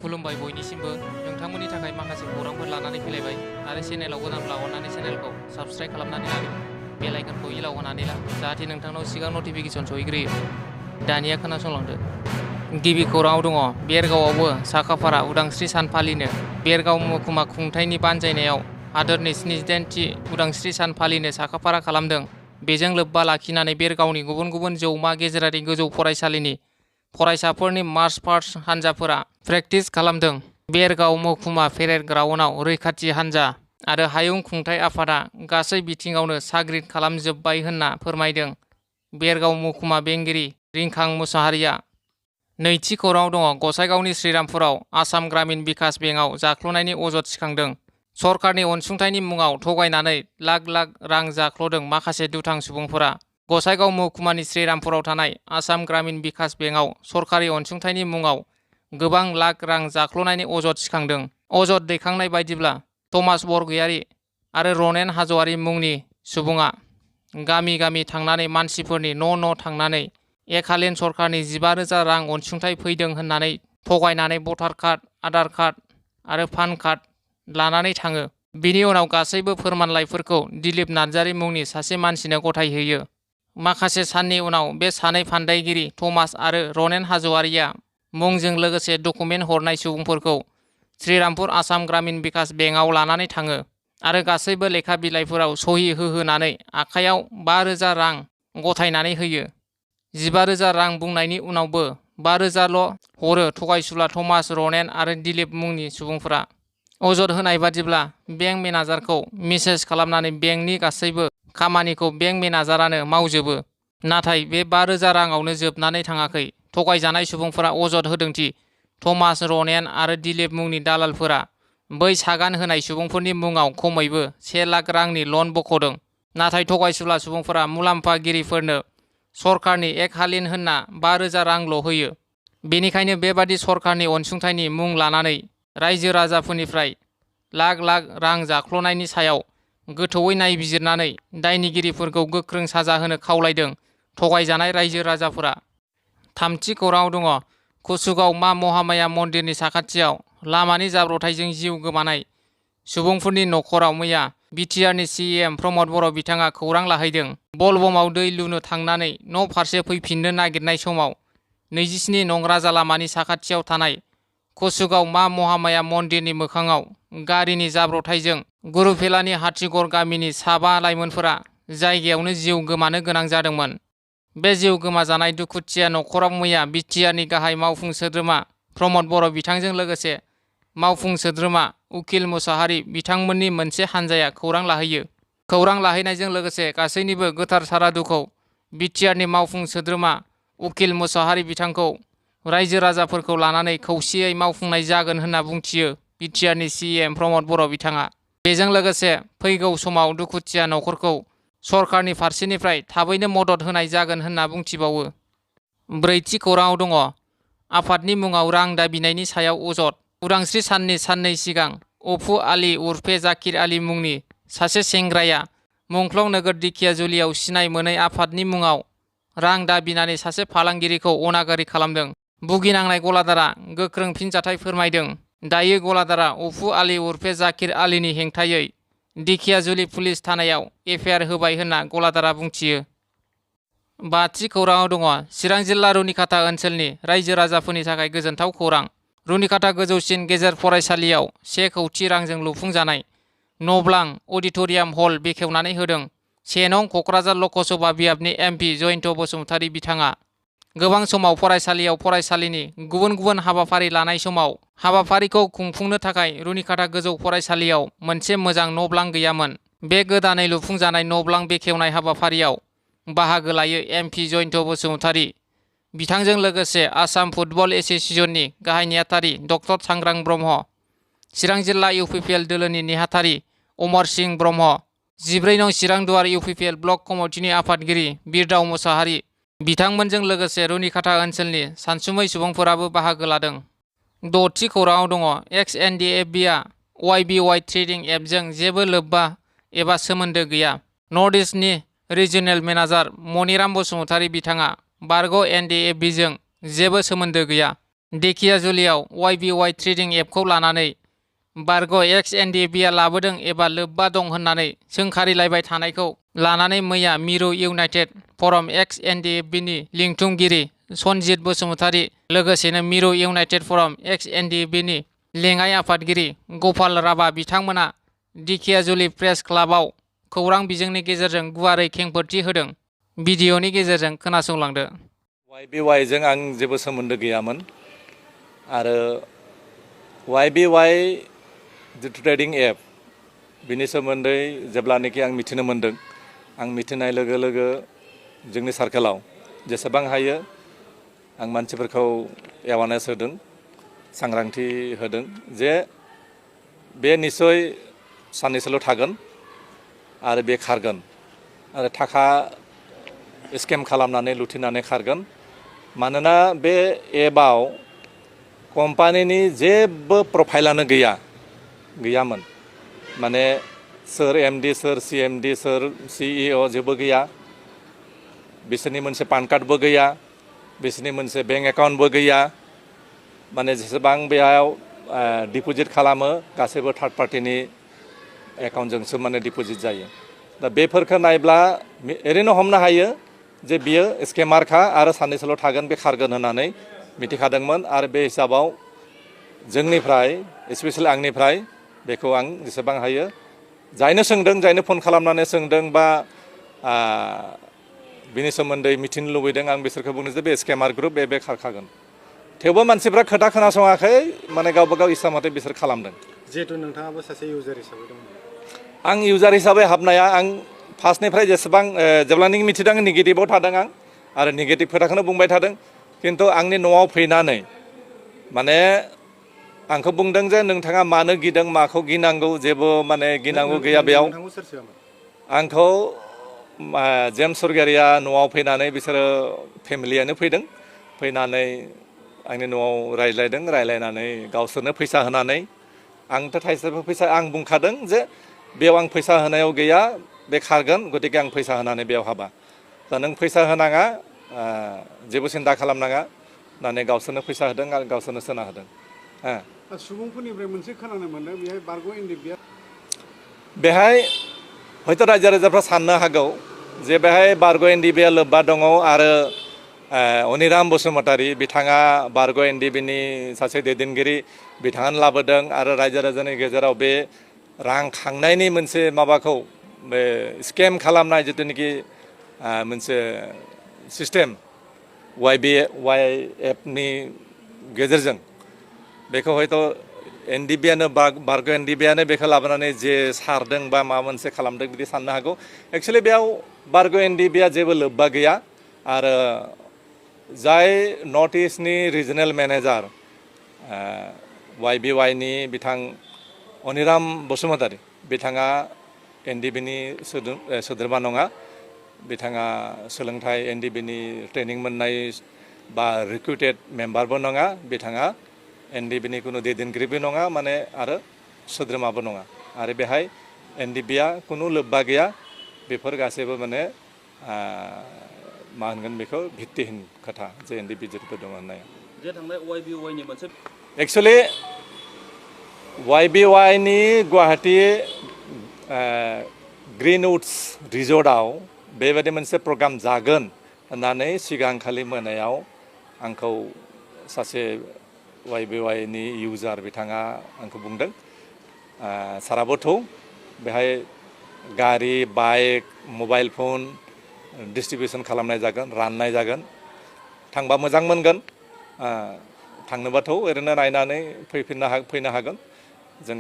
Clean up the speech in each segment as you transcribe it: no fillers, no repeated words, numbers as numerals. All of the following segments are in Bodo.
खुलुमबाय बयनिसिमबो नोंथांमोननि थाखाय माखासे खौरांफोर लानानै फैलायबाय आरो चेनेलाव गोदानब्ला अननानै चेनेलखौ साबस्क्राइब खालामनानै लादो बेल आइकनखौ इलाव होनानै ला जाहाथे नोंथांनाव सिगां नटिफिकेसन सहैग्रोयो। दानिया खोनासंलांदो। गिबि खौराङाव दङ बेरगावआवबो साखाफारा उदांस्रि सान फालिनो बेरगाव महकुमा खुंथायनि बानजायनायाव हादोरनि 78थि उदांस्रि सान फालिनो साखाफारा खालामदों। बेजों लोब्बा लाखिनानै बेरगावनि गुबुन गुबुन जौमा गेजेरारि गोजौ फरायसालिनि फरायसाफोरनि मार्च पास्ट हान्जाफोरा प्रेक्टिस खालामदों। बेरगाव महकुमा पेरेड ग्राउन्डआव रैखाथि हान्जा आरो हायुं खुंथाय आफादा गासै बिथिङावनो साग्रिद खालामजोब्बाय होनना फोरमायदों बेरगाव महकुमा बेंगिरि रिंखां मुसाहारिया। नैथि खौराङाव दङ गसाइगावनि श्रीरामपुराव आसाम ग्रामीण बिकास बेंकआव जाख्ल'नायनि अजद थिखांदों। सरकारनि अनसुंथाइनि मुङाव थगायनानै लाख लाख रां जाख्ल'दों माखासे दुथां सुबुंफोरा। गसाइगाव महकुमानि श्रीरामपुराव थानाय आसाम ग्रामीण बिकास बेंकआव सरकारि अनसुंथाइनि मुङाव गोबां लाख रां जाख्ल'नायनि अजद थिखांदों। अजद दैखांनाय बायदिब्ला थमास बरगयारी आरो रनेन हाज'वारी मुंनि सुबुङा गामि गामि थांनानै मानसिफोरनि न' थांनानै एकहालेन सरकारनि 15,000 रां अनसुंथाइ फैदों होननानै थगायनानै भटार कार्ड, आधार कार्ड आरो पान कार्ड लानानै थाङो। बिनि उनाव गासैबो फोरमानलाइफोरखौ दिलीप नार्जारी मुंनि सासे मानसिनो गथायहैयो। माखासे साननि उनाव बे सानै फान्दायगिरि थमास आरो रनेन हाज'वारीया मुंजों लोगोसे डकुमेन्ट हरनाय सुबुंफोरखौ श्रीरामपुर आसाम ग्रामीण बिकास बेंकआव लानानै थाङो आरो गासैबो लेखा बिलाइफोराव सहि होहोनानै आखायाव 5,000 रां गथायनानै होयो। 15,000 रां बुंनायनि उनावबो 5,000ल' हरो थगायसुला थमास, रनेन आरो दिलीप मुंनि सुबुंफोरा। अजद होनाय बादिब्ला बेंक मेनेजारखौ मेसेज खालामनानै बेंकनि गासैबो खामानिखौ बेंक मेनेजारानो मावजोबो। नाथाय बे 5,000 राङावनो जोबनानै थाङाखै। थगायजानाय सुबुंफोरा अजद होदोंदि थमास, रनेन आरो दिलीप मुंनि दालालफोरा बै सागान होनाय सुबुंफोरनि मुङाव खमैबो 1 लाख रांनि लन बख'दों। नाथाय थगायसुला सुबुंफोरा मुलाम्फागिरिफोरनो सरकारनि एकहालेन होनना 5,000 रांल' होयो। बेनिखायनो बेबादि सरकारनि अनसुंथाइनि मुं लानानै रायजो राजाफोरनिफ्राय लाख लाख रां जाख्ल'नायनि सायाव गोथौयै नायबिजिरनानै दायनिगिरिफोरखौ गोख्रों साजा होनो खावलायदों थगायजानाय रायजो राजाफोरा। थामथि खौराङाव दङ कुसुगाव मा महामाया मन्दिरनि साखाथियाव लामानि जाब्रबथायजों जिउ गोमानाय सुबुंफोरनि न'खराव मैया बिटिआरनि सीएम प्रमद बर' बिथाङा खौरां लाहैदों। बलबमाव दै लुनो थांनानै न' फारसे फैफिननो नागिरनाय समाव 27 नं राजा लामानि साखाथियाव थानाय कुसुगाव मा महामाया मन्दिरनि मोखाङाव गारिनि जाब्रबथायजों गुरुफेलानि हाथिगर गामिनि 7 लाइमोनफोरा जायगायावनो जिउ गोमानो गोनां जादोंमोन। बे जिउ गोमाजानाय दुखुथिया न'खराव मैया बिटिआरनि गाहाय मावफुं सोद्रोमा प्रमद बर' बिथांजों लोगोसे मावफुं सोद्रोमा उकिल मुसाहारि बिथांमोननि मोनसे हान्जाया खौरां लाहैयो। खौरां लाहैनायजों लोगोसे गासैनिबो गोथार सारादुखौ बिटिआरनि मावफुं सोद्रोमा उकिल मुसाहारि बिथांखौ रायजो राजाफोरखौ लानानै खौसेयै मावफुंनाय जागोन होनना बुंथियो बिटिआरनि सीएम प्रमद बर' बिथाङा। बेजों लोगोसे फैगौ समाव दुखुथिया न'खरखौ सरकारनि फारसेनिफ्राय थाबैनो मदद होनाय जागोन होनना बुंथिबावो। ब्रैथि खौराङाव दङ आफादनि मुङाव रां दाबिनायनि सायाव अजद। उदांस्रि साननि साननै सिगां अफु आली उर्फे जाकिर आली मुंनि सासे सेंग्राया मुंख्लं नोगोर दिखियाजुलियाव सिनाय मोनै आफादनि मुङाव रां दाबिनानै सासे फालांगिरिखौ अनागारि खालामदों। भुगिनांनाय गलादारा गोख्रों फिनजाथाय फोरमायदों। दायो गलादारा अफु आली उर्फे जाकिर आलीनि हेंथायै दिखियाजुलि पुलिस थानायाव एफआइआर होबाय होनना गलादारा बुंथियो। बाथि खौराङाव दङ चिरां जिल्ला रुनिखाता ओनसोलनि रायजो राजाफोरनि थाखाय गोजोनथाव खौरां। रुनिखाता गोजौसिन गेजेर फरायसालियाव 1 कौटि रांजों लुफुंजानाय नब्लां अडिट'रियाम हल बेखेवनानै होदों 1 नं क'क्राझार लकसभा बियाबनि एमपि जयन्त बसुमतारी बिथाङा। गोबां समाव फरायसालियाव फरायसालिनि गुबुन गुबुन हाबाफारि लानाय समाव हाबाफारिखौ खुंफुंनो थाखाय रुनिखाता गोजौ फरायसालियाव मोनसे मोजां नब्लां गैयामोन। बे गोदानै लुफुंजानाय नब्लां बेखेवनाय हाबाफारियाव बाहागो लायो एमपि जयन्त बसुमतारी बिथांजों लोगोसे आसाम फुटबल एस'सिएशननि गाहाय नेहाथारि डक्टर सांग्रां ब्रह्म, चिरां जिल्ला इउपिपिएल दोलोनि नेहाथारि अमर सिंह ब्रह्म, 14 नं चिरां दुवार इउपिपिएल ब्लक कमिटिनि आफादगिरि बिरदाव मुसाहारि बिथांमोनजों लोगोसे रुनिखाता ओनसोलनि सानसुमै सुबुंफोराबो बाहागो लादों। 6थि खौराङाव दङ एक्स-एनडिएफबिआ वाइबिवाइ ट्रेडिं एपजों जेबो लोब्बा एबा सोमोन्दो गैया। नर्थ इस्टनि रिजियनेल मेनेजार मनिराम बसुमतारी बिथाङा बारग' एनडिएफबिजों जेबो सोमोन्दो गैया। धेकियाजुलियाव YBY ट्रेडिं एपखौ लानानै बारग' XNDBआ लाबोदों एबा लोब्बा दं होननानै सोंखारिलायबाय थानायखौ लानानै मैया मिरु इउनाइटेड फरम XNDBनि लिंथुमगिरि सनजित बसुमतारी लोगोसेनो मिरु इउनाइटेड फरम XNDBनि लेङाइ आफादगिरि गपाल राभा बिथांमोना धेकियाजुलि प्रेस क्लाबाव खौरां बिजोंनि गेजेरजों गुवारै खेंफोरथि होदों। भिडिअनि गेजेरजों खोनासंलांदो। YBY जों आं जेबो सोमोन्दो गैयामोन आरो YBY जिथु ट्रेडिं एप बिनि सोमोन्दै जेब्लानोखि आं मिथिनो मोन्दों, आं मिथिनाय लोगो लोगो जोंनि सार्केलाव जेसेबां हायो आं मानसिफोरखौ एवारनेस होदों, सांग्रांथि होदों जे बे निस्सय साननैसोल' थागोन आरो बे खारगोन आरो थाखा स्केम खालामनानै लुथिनानै खारगोन। मानोना बे एपआव कम्पानिनि जेबो प्रफाइलानो गैयामोन। माने सोर MD सोर CMD सोर CEO जेबो गैया, बिसोरनि मोनसे पान कार्डबो गैया, बिसोरनि मोनसे बेंक एकाउन्टबो गैया। माने जेसेबां बेयाव डिप'जिट खालामो गासैबो थार्ड पार्टिनि एकाउन्टजोंसो माने डिप'जिट जायो। दा बेफोरखौ नायब्ला ओरैनो हमनो हायो जे बियो स्केमारखा आरो साननैसोल' थागोन, बे खारगोन होननानै मिथिखादोंमोन। आरो बे हिसाबाव जोंनिफ्राय स्पेसियेलि आंनिफ्राय बेखौ आं जेसेबां हायो जायनो सोंदों, जायनो फन खालामनानै सोंदों बा बिनि सोमोन्दै मिथिनो लुबैदों, आं बिसोरखौ बुंदों जे बे स्केमार ग्रुप बे खारखागोन। थेवबो मानसिफ्रा खोथा खोनासङाखै, माने गावबा गाव इस्सा मथे बिसोर खालामदों। जिहेतु नोंथाङाबो सासे इउजार हिसाबै दङ। आं इउजार हिसाबै हाबनाया आं फार्स्टनिफ्राय जेसेबां जेब्लानोखि मिथिदों नेगेटिभआव थादों आं आरो नेगेटिभ खोथाखौनो बुंबाय थादों। खिन्थु आंनि न'आव फैनानै माने आंखौ बुंदों जे नोंथाङा मानो गिदों, माखौ गिनांगौ, जेबो माने गिनांगौ गैया बेयाव। आंखौ जेम्स सरगियारिया न'आव फैनानै बिसोरो फेमिलियानो फैनानै आंनि न'आव रायज्लायनानै गावसोरनो फैसा होनानै, आंथ' थाइसेबो फैसा आं बुंखादों जे बेयाव आं फैसा होनायाव गैया, बे खारगोन, गतिके आं फैसा होनानै बेयाव हाबा। दा नों फैसा होनाङा, जेबो सिन्था खालामनाङा होननानै गावसोरनो फैसा होदों आरो गावसोरनो सोना होदों। सुबुंफोरनिफ्राय मोनसे खोनानो मोनदों बेहाय बारग' NDBआ बेहाय हयथ' रायजो राजाफ्रा साननो हागौ जे बेहाय बारग' NDBआ लोब्बा दङ आरो अनिराम बसुमतारी बिथाङा बारग' NDBनि सासे दैदेनगिरि, बिथाङानो लाबोदों आरो रायजो राजानि गेजेराव बे रां खांनायनि मोनसे माबाखौ, बे स्केम खालामनाय जिथुनिखि मोनसे सिस्टेम YBY एपनि गेजेरजों बेखौ हयथ' NDBआनो बारग' NDBआनो बेखौ लाबोनानै जे सारदों बा माबा मोनसे खालामदों बिदि साननो हागौ। एक्सुवेलि बेयाव बारग' NDBआ जेबो लोब्बा गैया। आरो जाय नर्थ इस्टनि रिजनेल मेनेजार YBYनि बिथां अनिराम बसुमतारी, बिथाङा NDBनि सोद्रोमा नङा। बिथाङा सोलोंथाइ NDBनि ट्रेनिं मोननाय बा रिक्रुटेड मेम्बारबो नङा। बिथाङा NDBनि कुनु दैदेनगिरिबो नङा, माने आरो सोद्रोमाबो नङा। आरो बेहाय NDBआ कुनु लोब्बा गैया। बेफोर गासैबो माने मा होनगोन बेखौ भित्तिहीन खोथा जे NDB जेबो दङ होननाया। जे थांनाय YBYनि मोनसे एक्सुवेलि YBYनि गुवाहाटी ग्रीनवुड्स रिजर्टआव बेबायदि मोनसे प्रग्राम जागोन होननानै सिगांखालि मोनायाव आंखौ सासे YBYनि इउजार बिथाङा आंखौ बुंदों, साराबोथौ बेहाय गारि, बाइक, मबाइल फन डिस्ट्रिबिउसन खालामनाय जागोन, राननाय जागोन, थांबा मोजां मोनगोन। थांनोबाथ' ओरैनो नायनानै फैनो हागोन। जों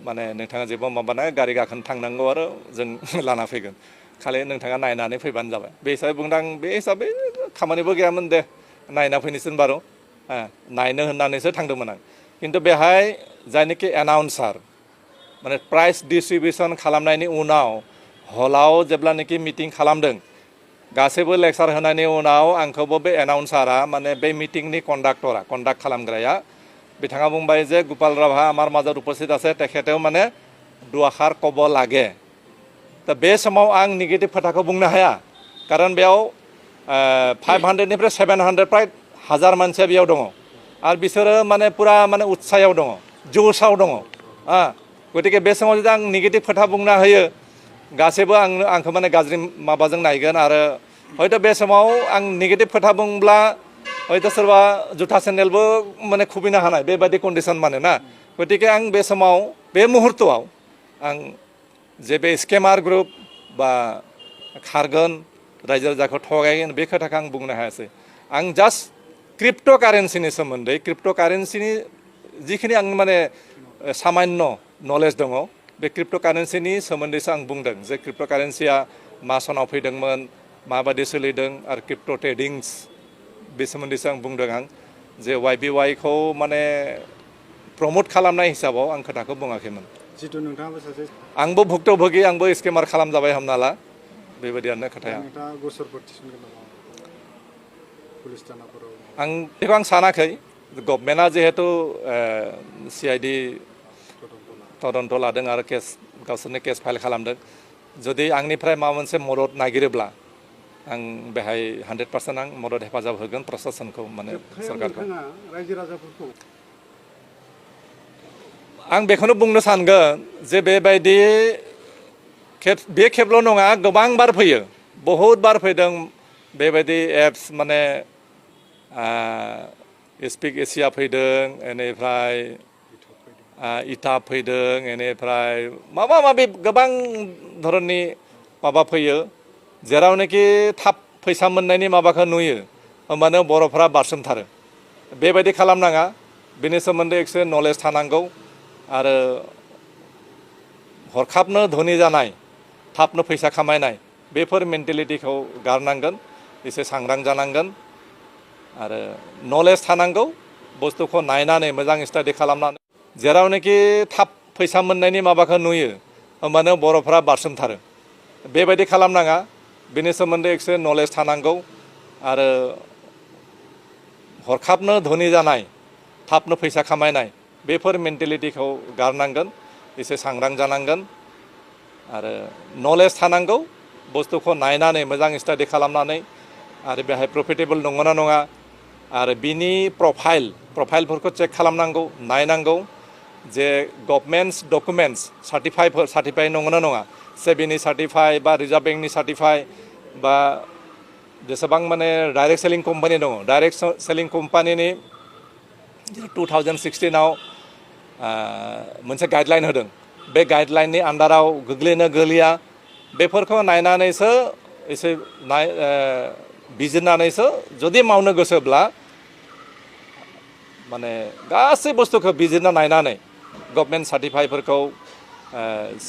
माने नोंथाङा जेबो माबानाय गारि गाखोनो थांनांगौ आरो जों लाना फैगोन, खालि नोंथाङा नायनानै फैबानो जाबाय। बे हिसाबै बुंदों आं, बे हिसाबै खामानिबो गैयामोन, दे नायना फैनोसै बार' नायनो होननानैसो थांदोंमोन आं। खिन्थु बेहाय जायनोखि एनाउन्सार, माने प्राइज डिस्ट्रिबिउसन खालामनायनि उनाव हलाव जेब्लानोखि मिटिं खालामदों, गासैबो लेक्सार होनायनि उनाव आंखौबो बे एनाउन्सारा, माने बे मिटिंनि कन्डाक्ट खालामग्राया बिथाङा बुंबाय जे गोपाल राभा आमार माजत उपस्थित আছে, तेखेतेও মানে दुआखार कब लागे। दा बे समाव आं नेगेटिभ खोथाखौ बुंनो हाया, खारन बेयाव 500निफ्राय 700 प्राय 1000 मानसिया बेयाव दङ। आरो बिसोरो माने पुरा माने उत्सायाव दङ जोसाव दङ गतिके बे समाव जुदि आं नेगेटिभ खोथा बुंना होयो गासैबो आंखौ माने गाज्रि माबाजों नायगोन आरो हयथ' बे समाव आं नेगेटिभ खोथा बुंब्ला हयथ' सोरबा जुथा सेन्देलबो माने खुबैनो हानाय बेबायदि कन्डिसन माने ना गतिके आं बे समाव बे मुहुर्तआव आं जे बे स्केमार ग्रुप बा खारगोन रायजो राजाखौ थगायगोन बे खोथाखौ आं बुंनो हायासै आं जास्ट क्रिप्ट' कारेन्सिनि सोमोन्दै क्रिप्ट' कारेन्सिनि जिखिनि आं माने सामान्य नलेज दङ बे क्रिप्ट' कारेन्सिनि सोमोन्दैसो आं बुंदों जे क्रिप्ट' कारेन्सिया मा सनाव फैदोंमोन माबायदि सोलिदों आरो क्रिप्ट' ट्रेडिंस बे सोमोन्दैसो आं बुंदों आं जे YBY खौ माने प्रमट खालामनाय हिसाबाव आं खोथाखौ बुङाखैमोन जितु नोंथाङाबो सासे आंबो भुक्तभोगि आंबो स्केमार खालामजाबाय हमना ला बेबायदियानो खोथाया नोंथाङा गसरफोर थिसनगोन नामा पुलिस थानाफोराव आं बेखौ आं सानाखै गभर्नमेन्टआ जिहेतु CID तदन्त लादों आरो केस गावसोरनि केस फाइल खालामदों जुदि आंनिफ्राय माबा मोनसे मदद नागिरोब्ला आं बेहाय 100% आं मदद हेफाजाब होगोन प्रशासनखौ माने सरकारखौ रायजो राजाफोरखौ आं बेखौनो बुंनो सानगोन जे बेबायदि बे खेबल' नङा गोबां बार फैयो बहुद बार फैदों बेबायदि एप्स माने स्पिक एसिया फैदों बेनिफ्राय इटाब फैदों बेनिफ्राय माबा माबि गोबां धरननि माबा फैयो जेरावनोखि थाब फैसा मोननायनि माबाखौ नुयो होमबानो बर'फ्रा बारसोमथारो बेबायदि खालामनाङा बेनि सोमोन्दै एसे नलेज थानांगौ आरो हरखाबनो धोनि जानाय थाबनो फैसा खामायनाय बेफोर मेन्टेलिटिखौ गारनांगोन एसे सांग्रां जानांगोन आरो नलेज थानांगौ बुस्थुखौ नायनानै मोजां स्टाडि खालामनानै जेरावनोखि थाब फैसा मोननायनि माबाखौ नुयो होमबानो बर'फ्रा बारसोमथारो बेबायदि खालामनाङा बेनि सोमोन्दै एसे नलेज थानांगौ आरो हरखाबनो धोनि जानाय थाबनो फैसा खामायनाय बेफोर मेन्टेलिटिखौ गारनांगोन एसे सांग्रां जानांगोन आरो नलेज थानांगौ बुस्थुखौ नायनानै मोजां स्टाडि खालामनानै आरो बेहाय प्रफिटेबल नंगौना नङा आरो बिनि प्रफाइलफोरखौ चेक खालामनांगौ नायनांगौ जे गभर्नमेन्ट्स डकुमेन्ट्स सार्टिफाइ नंगौना नङा सेबिनि सार्टिफाइ बा रिजार्भ बेंकनि सार्टिफाइ बा जेसेबां माने डाइरेक्ट सेलिं कम्पानि दङ डाइरेक्ट सेलिं कम्पानिनि 2016आव मोनसे गाइडलाइन होदों बे गाइडलाइननि आन्डाराव गोग्लैनो गोग्लैया बेफोरखौ नायनानैसो एसे बिजिरनानैसो जुदि मावनो गोसोब्ला माने गासै बुस्थुखौ बिजिरना नायनानै गभर्नमेन्ट सार्टिफाइफोरखौ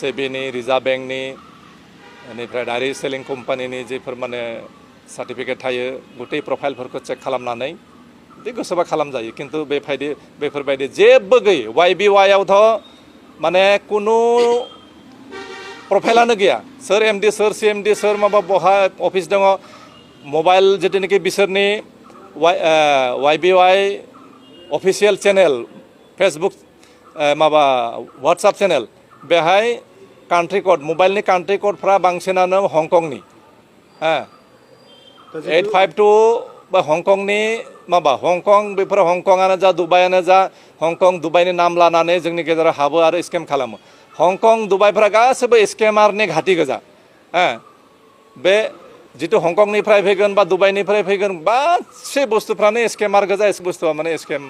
सेबिनि रिजार्भ बेंकनि बेनिफ्राय डाइरेक्ट सेलिं कम्पानिनि जेफोर माने सार्टिफिकेट थायो गथै प्रफाइलफोरखौ चेक खालामनानै बिदि गोसोबा खालामजायो खिन्थु बेफोरबायदि जेबो गैयै YBY आवथ' माने कुनु प्रफाइलानो गैया सोर MD सोर CMD सोर माबा बहा अफिस दङ मबाइल जितुनिखि बिसोरनि YBY अफिसियेल चेनेल फेसबुक माबा WhatsApp चेनेल बेहाय कान्ट्रि कड मबाइलनि कान्ट्रि क'डफ्रा बांसिनानो हंकंनि 852 बा हंकंनि माबा हंकं बेफोर हंकंआनो जा दुबाइआनो जा हंकं दुबाइनि नाम लानानै जोंनि गेजेराव हाबो आरो स्केम खालामो हंकं दुबाइफ्रा गासैबो स्केमारनि घाटि गोजा बे जितु हंकंनिफ्राय फैगोन बा दुबाइनिफ्राय फैगोन गासै बुस्थुफ्रानो स्केमार गोजा बुस्थुआ माने स्केम